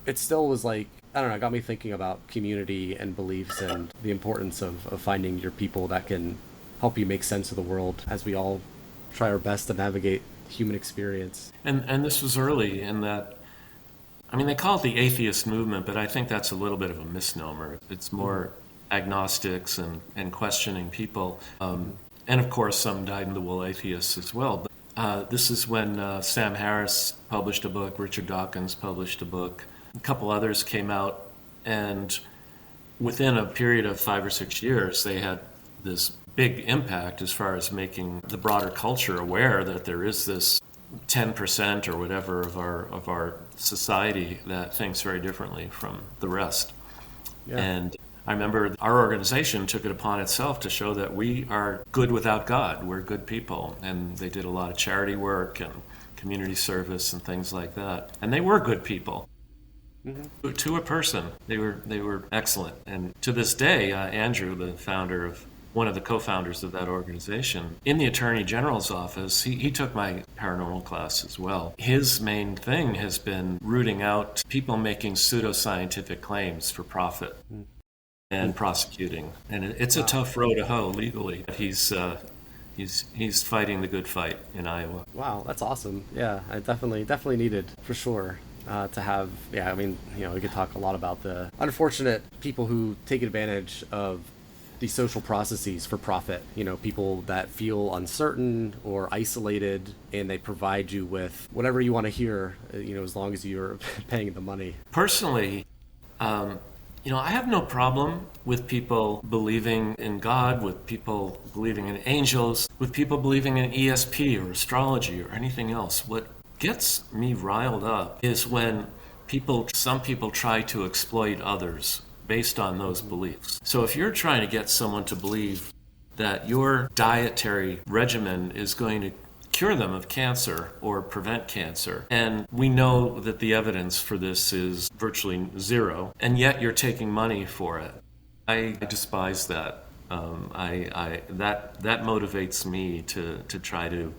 it still was like, I don't know, it got me thinking about community and beliefs and the importance of finding your people that can help you make sense of the world as we all try our best to navigate human experience. And this was early in that, I mean, they call it the atheist movement, but I think that's a little bit of a misnomer. It's more agnostics and questioning people. And of course, some dyed-in-the-wool atheists as well. But this is when Sam Harris published a book, Richard Dawkins published a book, a couple others came out, and within a period of 5 or 6 years, they had this big impact as far as making the broader culture aware that there is this 10% or whatever of our society that thinks very differently from the rest. Yeah. And I remember our organization took it upon itself to show that we are good without God. We're good people. And they did a lot of charity work and community service and things like that. And they were good people. Mm-hmm. To a person, they were excellent. And to this day, Andrew, one of the co-founders of that organization, in the Attorney General's office, he took my paranormal class as well. His main thing has been rooting out people making pseudoscientific claims for profit. Mm. And prosecuting, and it's a tough row to hoe legally. He's fighting the good fight in Iowa. Wow, that's awesome. Yeah, I definitely needed for sure to have. Yeah, I mean, we could talk a lot about the unfortunate people who take advantage of these social processes for profit. People that feel uncertain or isolated, and they provide you with whatever you want to hear. As long as you're paying the money. Personally. I have no problem with people believing in God, with people believing in angels, with people believing in ESP or astrology or anything else. What gets me riled up is when some people try to exploit others based on those beliefs. So if you're trying to get someone to believe that your dietary regimen is going to cure them of cancer or prevent cancer, and we know that the evidence for this is virtually zero, and yet you're taking money for it. I despise that. That motivates me to try to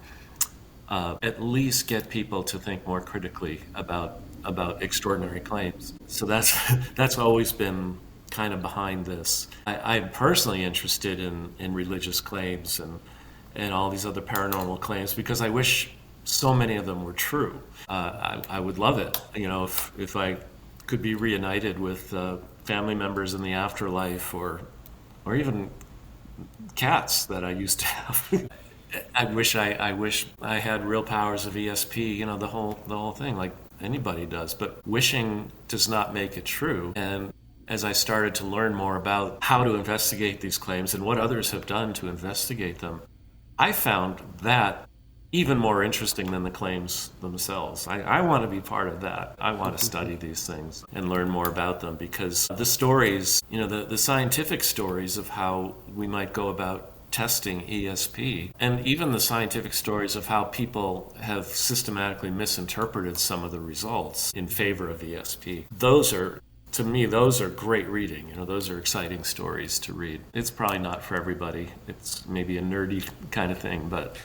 at least get people to think more critically about extraordinary claims. So that's always been kind of behind this. I'm personally interested in religious claims and all these other paranormal claims because I wish so many of them were true. I would love it, if I could be reunited with family members in the afterlife, or even cats that I used to have. I wish I had real powers of ESP, the whole thing, like anybody does. But wishing does not make it true. And as I started to learn more about how to investigate these claims and what others have done to investigate them, I found that even more interesting than the claims themselves. I want to be part of that. I want to study these things and learn more about them, because the stories, the scientific stories of how we might go about testing ESP, and even the scientific stories of how people have systematically misinterpreted some of the results in favor of ESP. To me, those are great reading. Those are exciting stories to read. It's probably not for everybody. It's maybe a nerdy kind of thing, but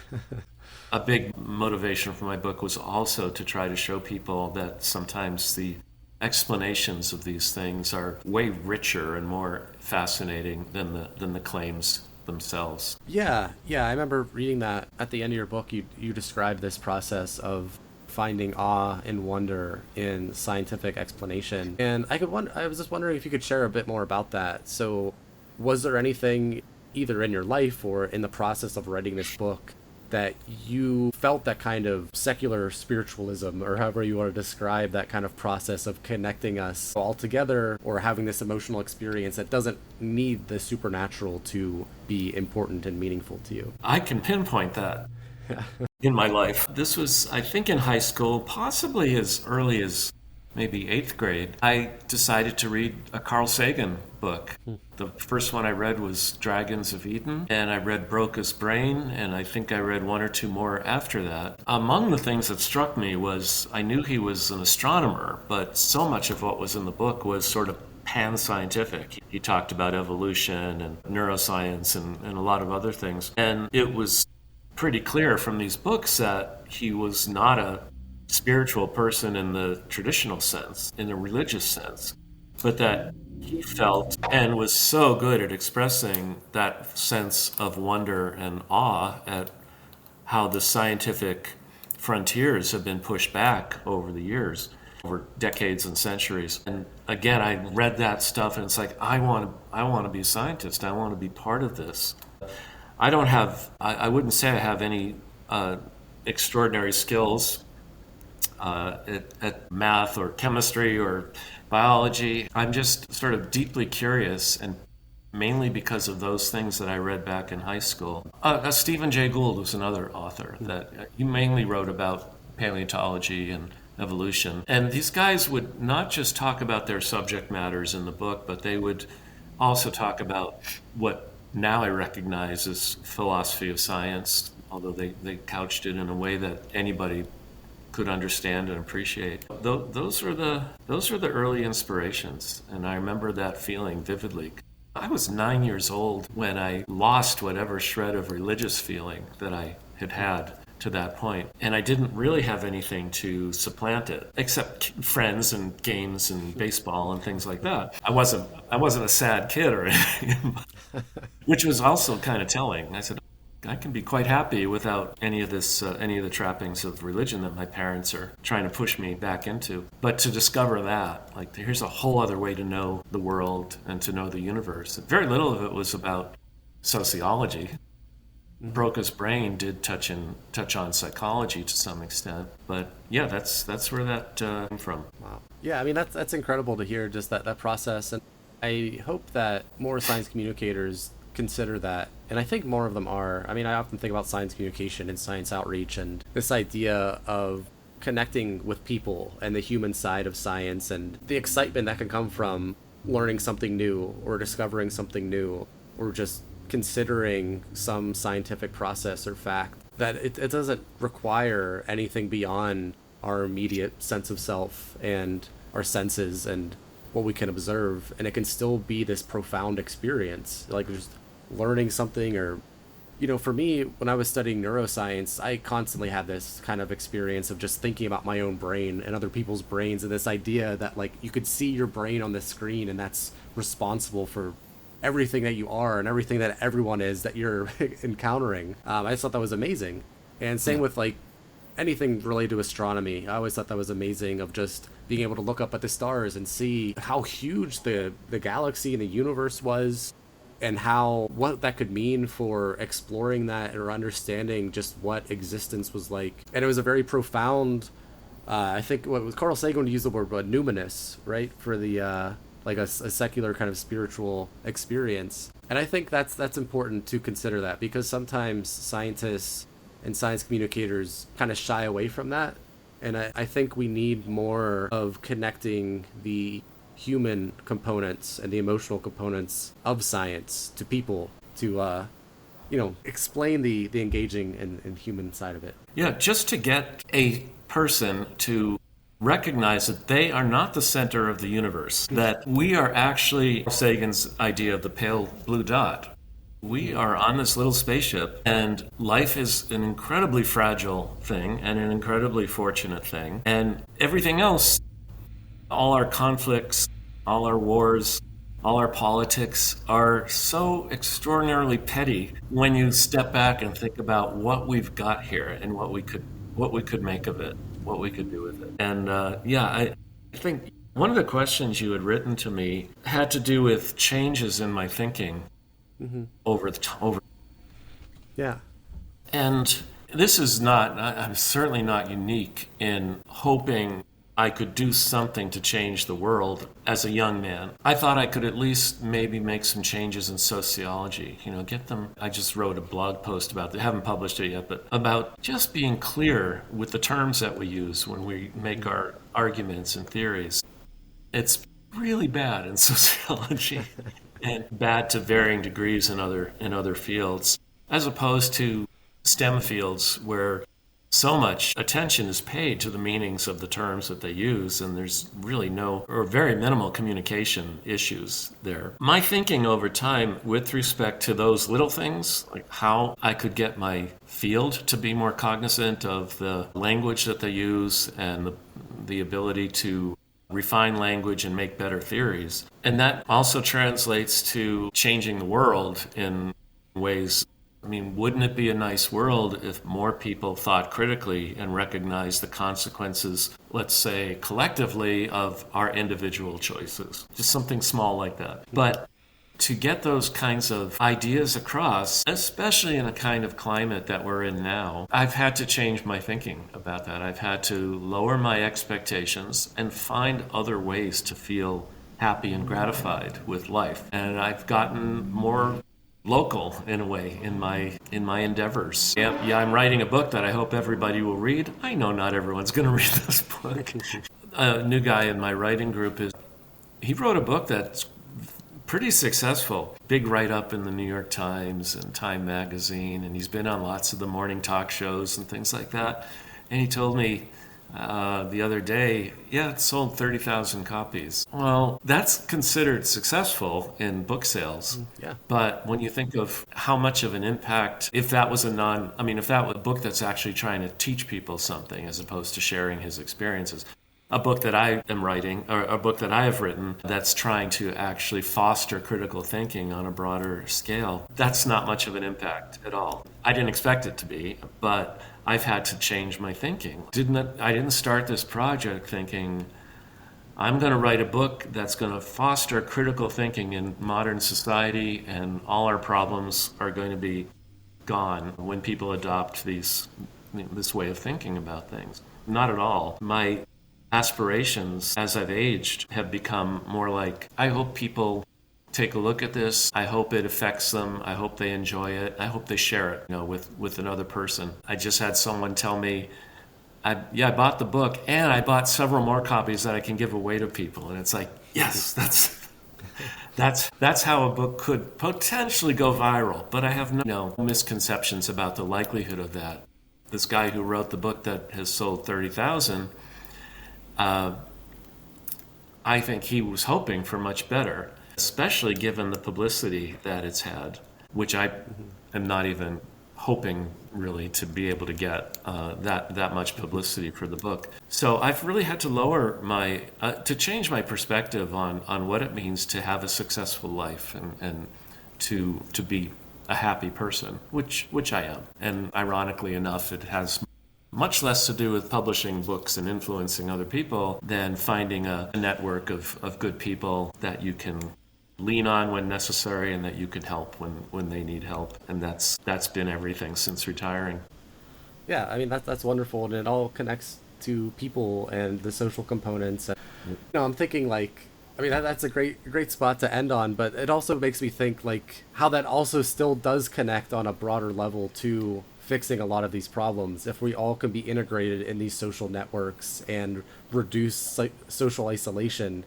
a big motivation for my book was also to try to show people that sometimes the explanations of these things are way richer and more fascinating than the claims themselves. Yeah, I remember reading that at the end of your book. You described this process of finding awe and wonder in scientific explanation, and I was just wondering if you could share a bit more about that. So, was there anything either in your life or in the process of writing this book that you felt that kind of secular spiritualism, or however you want to describe that kind of process of connecting us all together, or having this emotional experience that doesn't need the supernatural to be important and meaningful to you? I can pinpoint that in my life. This was, I think, in high school, possibly as early as maybe 8th grade. I decided to read a Carl Sagan book. The first one I read was Dragons of Eden, and I read Broca's Brain, and I think I read one or two more after that. Among the things that struck me was I knew he was an astronomer, but so much of what was in the book was sort of pan-scientific. He talked about evolution and neuroscience and a lot of other things. And it was pretty clear from these books that he was not a spiritual person in the traditional sense, in the religious sense, but that he felt and was so good at expressing that sense of wonder and awe at how the scientific frontiers have been pushed back over the years, over decades and centuries. And again, I read that stuff and it's like, I want to be a scientist. I want to be part of this. I wouldn't say I have any extraordinary skills at math or chemistry or biology. I'm just sort of deeply curious, and mainly because of those things that I read back in high school. Stephen Jay Gould was another author that he mainly wrote about paleontology and evolution. And these guys would not just talk about their subject matters in the book, but they would also talk about what now I recognize as philosophy of science, although they couched it in a way that anybody could understand and appreciate. Those are the early inspirations, and I remember that feeling vividly. I was 9 years old when I lost whatever shred of religious feeling that I had had to that point, and I didn't really have anything to supplant it except friends and games and baseball and things like that. I wasn't a sad kid or anything, which was also kind of telling. I said, I can be quite happy without any of the trappings of religion that my parents are trying to push me back into. But to discover that, like, here's a whole other way to know the world and to know the universe. Very little of it was about sociology. Broca's Brain did touch on psychology to some extent, but yeah, that's where that came from. Wow. Yeah, I mean that's incredible to hear, just that process, and I hope that more science communicators consider that, and I think more of them are. I mean, I often think about science communication and science outreach and this idea of connecting with people and the human side of science and the excitement that can come from learning something new or discovering something new or just considering some scientific process or fact, that it doesn't require anything beyond our immediate sense of self and our senses and what we can observe, and it can still be this profound experience, like just learning something. Or, for me, when I was studying neuroscience, I constantly had this kind of experience of just thinking about my own brain and other people's brains, and this idea that, like, you could see your brain on the screen and that's responsible for everything that you are and everything that everyone is that you're encountering. I just thought that was amazing. And same with like anything related to astronomy. I always thought that was amazing, of just being able to look up at the stars and see how huge the galaxy and the universe was, and what that could mean for exploring that or understanding just what existence was like. And it was a very profound, I think what was Carl Sagan used the word numinous, right, for the like a secular kind of spiritual experience. And I think that's important to consider that, because sometimes scientists and science communicators kind of shy away from that. And I think we need more of connecting the human components and the emotional components of science to people to, explain the engaging and human side of it. Yeah, just to get a person to recognize that they are not the center of the universe, that we are actually Sagan's idea of the pale blue dot. We are on this little spaceship, and life is an incredibly fragile thing and an incredibly fortunate thing. And everything else, all our conflicts, all our wars, all our politics are so extraordinarily petty when you step back and think about what we've got here and what we could make of it, what we could do with it. And I think one of the questions you had written to me had to do with changes in my thinking over. Yeah. And this is not, I'm certainly not unique in hoping I could do something to change the world as a young man. I thought I could at least maybe make some changes in sociology, get them. I just wrote a blog post about it, haven't published it yet, but about just being clear with the terms that we use when we make our arguments and theories. It's really bad in sociology and bad to varying degrees in other fields, as opposed to STEM fields where so much attention is paid to the meanings of the terms that they use, and there's really no or very minimal communication issues there. My thinking over time with respect to those little things, like how I could get my field to be more cognizant of the language that they use and the ability to refine language and make better theories. And that also translates to changing the world in ways. I mean, wouldn't it be a nice world if more people thought critically and recognized the consequences, let's say, collectively, of our individual choices? Just something small like that. But to get those kinds of ideas across, especially in a kind of climate that we're in now, I've had to change my thinking about that. I've had to lower my expectations and find other ways to feel happy and gratified with life. And I've gotten more local in a way in my endeavors. Yeah, I'm writing a book that I hope everybody will read. I know not everyone's going to read this book. A new guy in my writing group he wrote a book that's pretty successful. Big write-up in the New York Times and Time Magazine, and he's been on lots of the morning talk shows and things like that. And he told me the other day, it sold 30,000 copies. Well, that's considered successful in book sales. Yeah. But when you think of how much of an impact, if that was a book that's actually trying to teach people something as opposed to sharing his experiences, a book that I am writing, or a book that I have written that's trying to actually foster critical thinking on a broader scale, that's not much of an impact at all. I didn't expect it to be, but I've had to change my thinking. I didn't start this project thinking, I'm going to write a book that's going to foster critical thinking in modern society, and all our problems are going to be gone when people adopt this way of thinking about things. Not at all. My aspirations as I've aged have become more like, I hope people take a look at this. I hope it affects them. I hope they enjoy it. I hope they share it, with another person. I just had someone tell me, I bought the book and I bought several more copies that I can give away to people. And it's like, yes, that's how a book could potentially go viral. But I have no misconceptions about the likelihood of that. This guy who wrote the book that has sold 30,000, I think he was hoping for much better, especially given the publicity that it's had, which I am not even hoping really to be able to get that much publicity for the book. So I've really had to lower to change my perspective on what it means to have a successful life and to be a happy person, which I am. And ironically enough, it has much less to do with publishing books and influencing other people than finding a network of good people that you can lean on when necessary and that you can help when they need help. And that's been everything since retiring. Yeah, I mean, that's wonderful, and it all connects to people and the social components. And, I'm thinking like, I mean, that's a great spot to end on, but it also makes me think like how that also still does connect on a broader level to fixing a lot of these problems. If we all can be integrated in these social networks and reduce social isolation,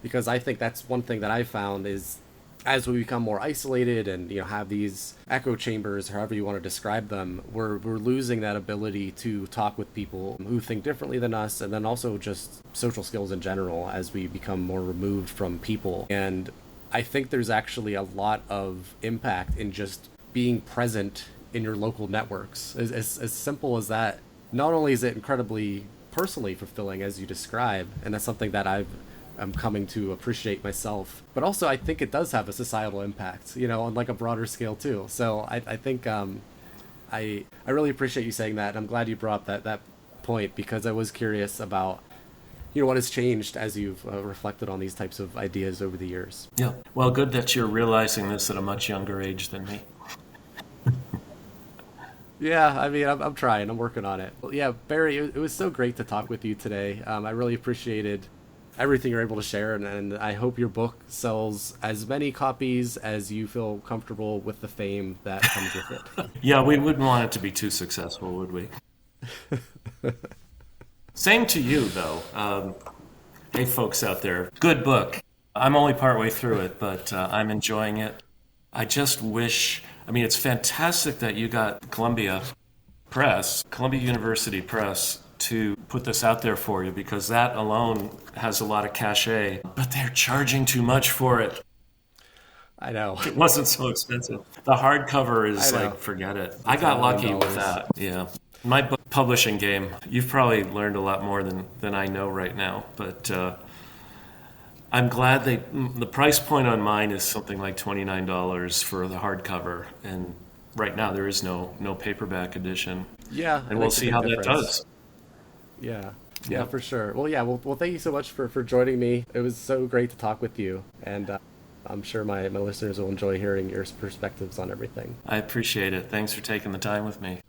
because I think that's one thing that I found is as we become more isolated and have these echo chambers, however you want to describe them, we're losing that ability to talk with people who think differently than us, and then also just social skills in general as we become more removed from people. And I think there's actually a lot of impact in just being present in your local networks. As simple as that. Not only is it incredibly personally fulfilling as you describe, and that's something that I'm coming to appreciate myself, but also I think it does have a societal impact, on like a broader scale too. So I think I really appreciate you saying that. And I'm glad you brought up that point, because I was curious about what has changed as you've reflected on these types of ideas over the years. Yeah. Well, good that you're realizing this at a much younger age than me. Yeah, I mean, I'm trying. I'm working on it. Well, yeah, Barry, it was so great to talk with you today. I really appreciated everything you're able to share, and I hope your book sells as many copies as you feel comfortable with the fame that comes with it. Yeah, we wouldn't want it to be too successful, would we? Same to you, though. Hey, folks out there, good book. I'm only partway through it, but I'm enjoying it. I just wish... I mean, it's fantastic that you got Columbia University Press, to put this out there for you, because that alone has a lot of cachet, but they're charging too much for it. I know. It wasn't so expensive. The hardcover is like, forget it. I got lucky with that. Yeah. My book publishing game, you've probably learned a lot more than I know right now, but I'm glad the price point on mine is something like $29 for the hardcover, and right now there is no paperback edition. Yeah. And we'll see how that does. Yeah, for sure. Well, yeah, well, thank you so much for joining me. It was so great to talk with you, and I'm sure my listeners will enjoy hearing your perspectives on everything. I appreciate it. Thanks for taking the time with me.